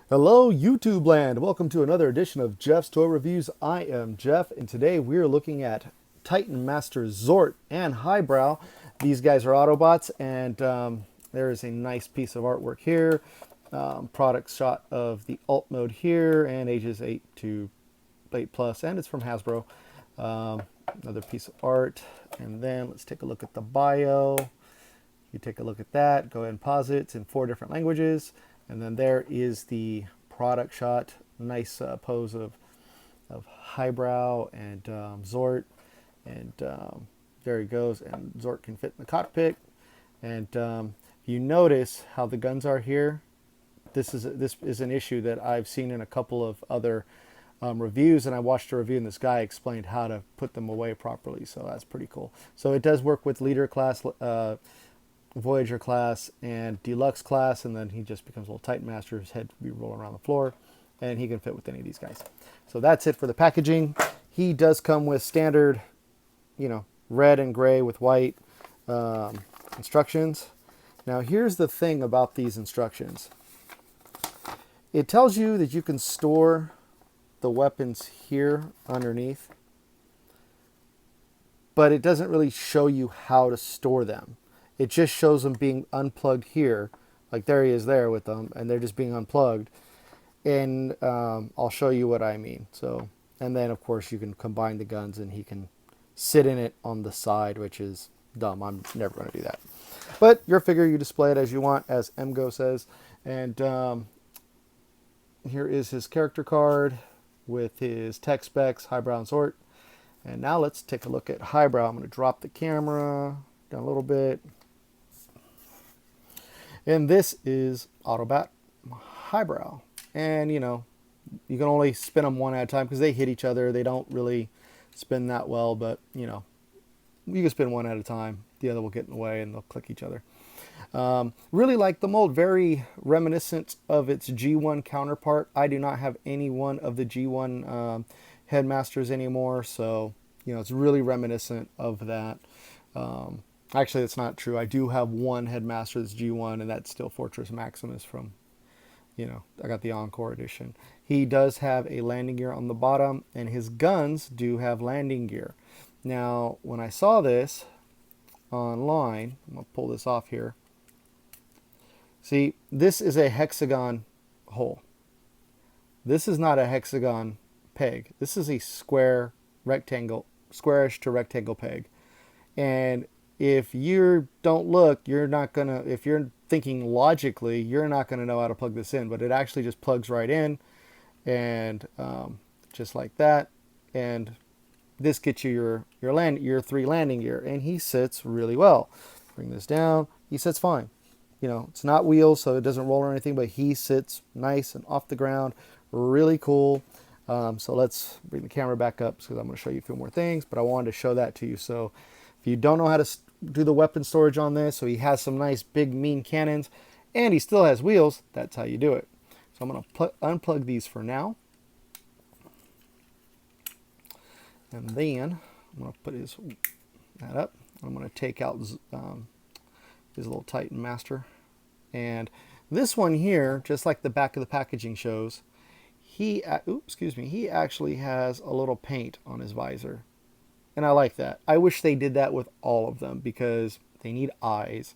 Hello, YouTube land. Welcome to another edition of Jeff's Toy Reviews. I am Jeff, and today we're looking at Titan Master Xort and Highbrow. These guys are Autobots, and there is a nice piece of artwork here. Product shot of the alt mode here, and ages 8 to 8 plus, and it's from Hasbro. Um, Another piece of art, and then let's take a look at the bio. You take a look at that, go ahead and pause it. It's in 4 different languages. And then there is the product shot. Nice pose of Highbrow and Xort. And there he goes. And Xort can fit in the cockpit. And you notice how the guns are here. This is an issue that I've seen in a couple of other reviews, and I watched a review and this guy explained how to put them away properly, so that's pretty cool. So it does work with leader class, Voyager class, and Deluxe class, and then he just becomes a little Titan Master. His head will be rolling around the floor, and he can fit with any of these guys. So that's it for the packaging. He does come with standard, red and gray with white instructions. Now here's the thing about these instructions. It tells you that you can store the weapons here underneath, but it doesn't really show you how to store them. It just shows them being unplugged here. Like there he is there with them, and they're just being unplugged. And I'll show you what I mean. So, and then of course you can combine the guns and he can sit in it on the side, which is dumb. I'm never going to do that. But your figure, you display it as you want, as MGO says. And here is his character card with his tech specs, Highbrow and Xort. And now let's take a look at Highbrow. I'm going to drop the camera down a little bit. And this is Autobot Highbrow. And, you can only spin them one at a time because they hit each other. They don't really spin that well, but, you can spin one at a time. The other will get in the way and they'll click each other. Really like the mold. Very reminiscent of its G1 counterpart. I do not have any one of the G1 Headmasters anymore, so, it's really reminiscent of that. Actually, that's not true. I do have one Headmaster that's G1, and that's still Fortress Maximus from, I got the Encore edition. He does have a landing gear on the bottom, and his guns do have landing gear. Now, when I saw this online, I'm going to pull this off here. See, this is a hexagon hole. This is not a hexagon peg. This is a square rectangle, squarish to rectangle peg. And if you don't look, you're not going to, if you're thinking logically, you're not going to know how to plug this in, but it actually just plugs right in, and just like that. And this gets you your 3 landing gear, and he sits really well. Bring this down, he sits fine. It's not wheels, so it doesn't roll or anything, but he sits nice and off the ground. Really cool. So let's bring the camera back up because I'm going to show you a few more things, but I wanted to show that to you. So if you don't know how to do the weapon storage on this, so he has some nice big mean cannons and he still has wheels, that's how you do it. So I'm going to unplug these for now. And then I'm going to put that up. I'm going to take out his little Titan Master. And this one here, just like the back of the packaging shows, he actually has a little paint on his visor. And I like that. I wish they did that with all of them because they need eyes.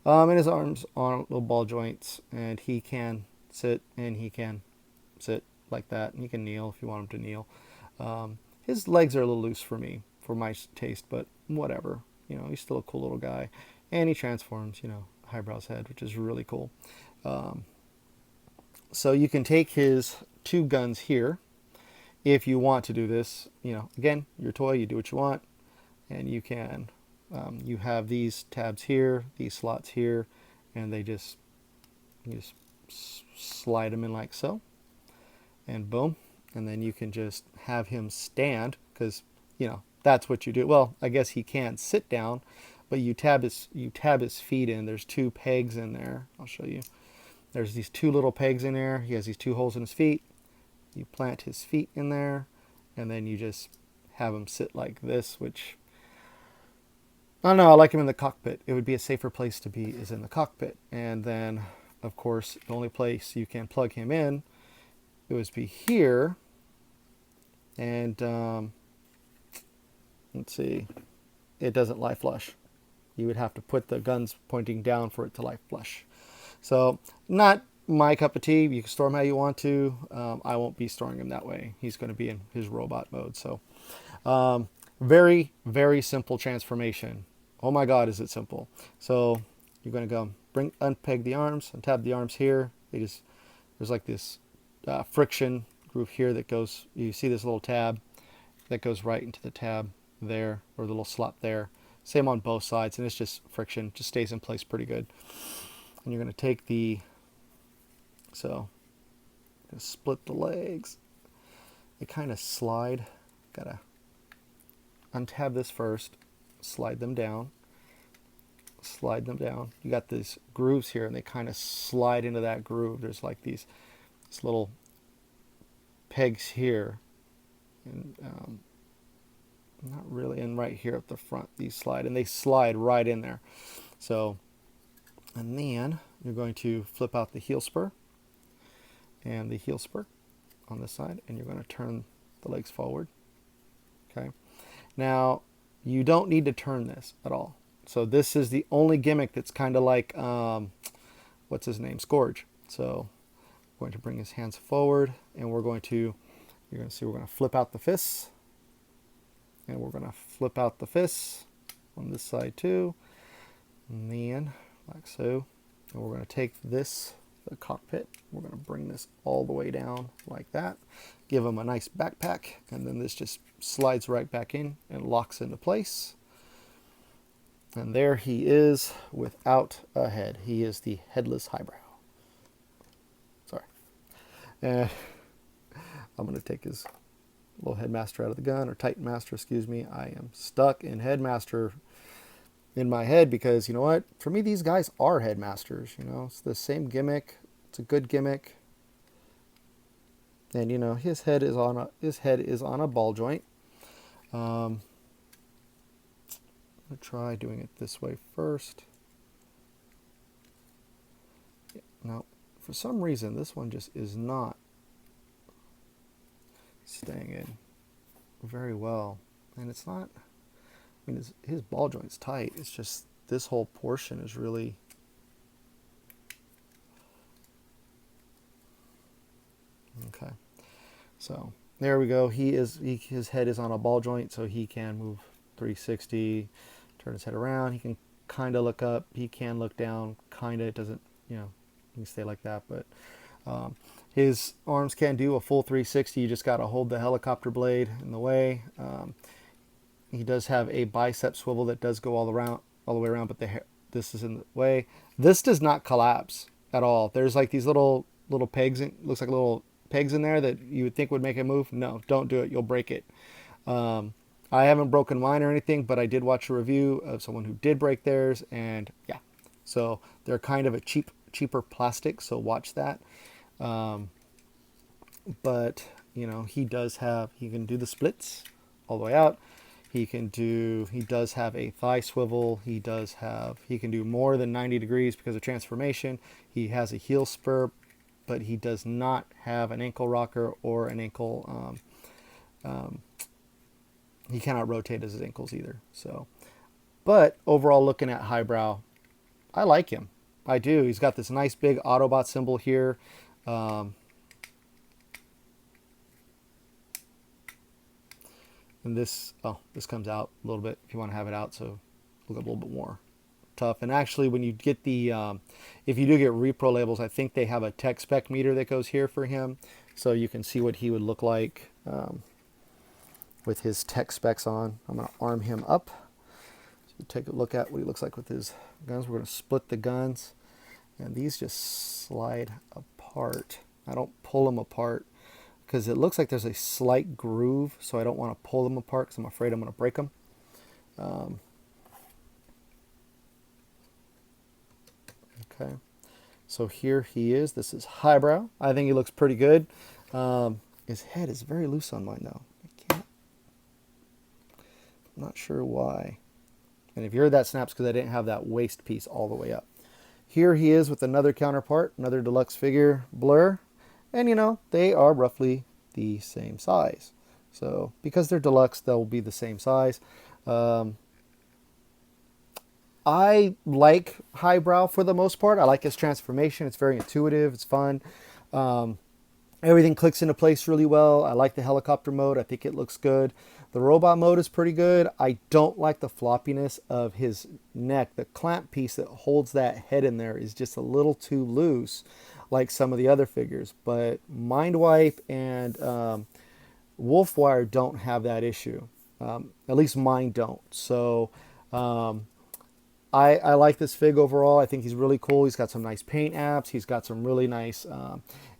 And his arms on little ball joints, and he can sit like that. And he can kneel if you want him to kneel. His legs are a little loose for me, for my taste, but whatever. He's still a cool little guy. And he transforms, Highbrow's head, which is really cool. So you can take his 2 guns here if you want to do this. Again, your toy, you do what you want. And you can, you have these tabs here, these slots here, and you just slide them in like so. And boom. And then you can just have him stand because, that's what you do. Well, I guess he can sit down, but you tab his feet in. There's 2 pegs in there. I'll show you. There's these 2 little pegs in there. He has these 2 holes in his feet. You plant his feet in there, and then you just have him sit like this, which, I don't know, I like him in the cockpit. It would be a safer place to be is in the cockpit. And then of course, the only place you can plug him in, it would be here. And let's see, it doesn't lie flush. You would have to put the guns pointing down for it to lie flush. So not my cup of tea. You can store him how you want to. I won't be storing him that way. He's going to be in his robot mode. So very, very simple transformation. Oh my God, is it simple. So you're going to go unpeg the arms, untab the arms here. There's like this friction groove here that goes, you see this little tab that goes right into the tab there, or the little slot there. Same on both sides, and it's just friction, just stays in place pretty good. And you're going to take split the legs. They kind of slide. Gotta untab this first, slide them down. You got these grooves here, and they kind of slide into that groove. There's like these little pegs here, and not really, and right here at the front, these slide, and they slide right in there. So, and then you're going to flip out the heel spur and the heel spur on this side, and you're going to turn the legs forward. Okay. Now, you don't need to turn this at all. So this is the only gimmick that's kind of like, what's his name? Scourge. So we're going to bring his hands forward, and you're going to see we're going to flip out the fists. And we're going to flip out the fists on this side too. And then, like so. And we're going to take the cockpit, we're going to bring this all the way down like that. Give him a nice backpack, and then this just slides right back in and locks into place. And there he is without a head. He is the headless Highbrow. Sorry. And I'm going to take his little headmaster out of the gun, or Titan Master, excuse me. I am stuck in headmaster in my head because, you know what? For me, these guys are headmasters. You know, it's the same gimmick. It's a good gimmick. And you know, his head is on a ball joint. I'm gonna try doing it this way first. Now, for some reason, this one just is not staying in very well, and it's not. I mean, his ball joint's tight. It's just this whole portion is really. Okay, so there we go. His head is on a ball joint, so he can move 360, turn his head around. He can kind of look up. He can look down. Kind of. It doesn't, you know, he can stay like that. But his arms can do a full 360. You just got to hold the helicopter blade in the way. He does have a bicep swivel that does go all the way around, but this is in the way. This does not collapse at all. There's like these little pegs. Looks like little pegs in there that you would think would make it move. No, don't do it. You'll break it. I haven't broken mine or anything, but I did watch a review of someone who did break theirs, and yeah. So they're kind of a cheaper plastic, so watch that. But you know, he can do the splits all the way out. He does have a thigh swivel. He can do more than 90 degrees because of transformation. He has a heel spur, but he does not have an ankle rocker or an ankle. He cannot rotate his ankles either. So, but overall, looking at Highbrow, I like him. I do. He's got this nice big Autobot symbol here. And this comes out a little bit if you want to have it out, so look a little bit more tough. And actually, when you get if you do get repro labels, I think they have a tech spec meter that goes here for him, so you can see what he would look like with his tech specs on. I'm going to arm him up. So take a look at what he looks like with his guns. We're going to split the guns, and these just slide apart. I don't pull them apart, because it looks like there's a slight groove, so I don't want to pull them apart because I'm afraid I'm going to break them. Okay, so here he is. This is Highbrow. I think he looks pretty good. His head is very loose on mine, though. I'm not sure why. And if you heard that snaps, because I didn't have that waist piece all the way up. Here he is with another counterpart, another deluxe figure, Blur. And you know, they are roughly the same size. So because they're deluxe, they'll be the same size. Um, I like Highbrow for the most part. I like his transformation. It's very intuitive. It's fun. Um, Everything clicks into place really well. I like the helicopter mode. I think it looks good. The robot mode is pretty good. I don't like the floppiness of his neck. The clamp piece that holds that head in there is just a little too loose, like some of the other figures. But Mindwipe and Wolfwire don't have that issue. At least mine don't. So um, I like this fig overall. I think he's really cool. He's got some nice paint apps. He's got some really nice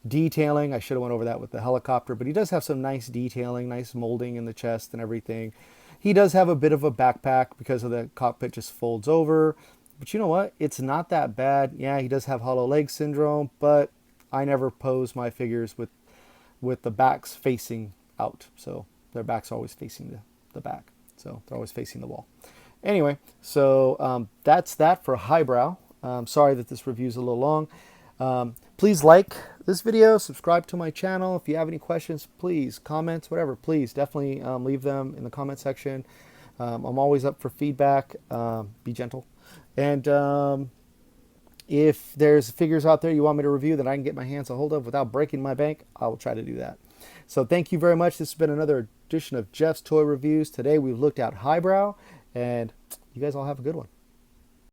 detailing. I should have went over that with the helicopter, but he does have some nice detailing, nice molding in the chest and everything. He does have a bit of a backpack because of the cockpit just folds over. But you know what? It's not that bad. Yeah, he does have hollow leg syndrome, but I never pose my figures with the backs facing out. So their backs are always facing the back. So they're always facing the wall. Anyway, so that's that for Highbrow. Sorry that this review is a little long. Please like this video, subscribe to my channel. If you have any questions, please, comments, whatever, please definitely leave them in the comment section. I'm always up for feedback. Be gentle. And if there's figures out there you want me to review that I can get my hands a hold of without breaking my bank, I will try to do that. So thank you very much. This has been another edition of Jeff's Toy Reviews. Today we've looked at Highbrow, and you guys all have a good one.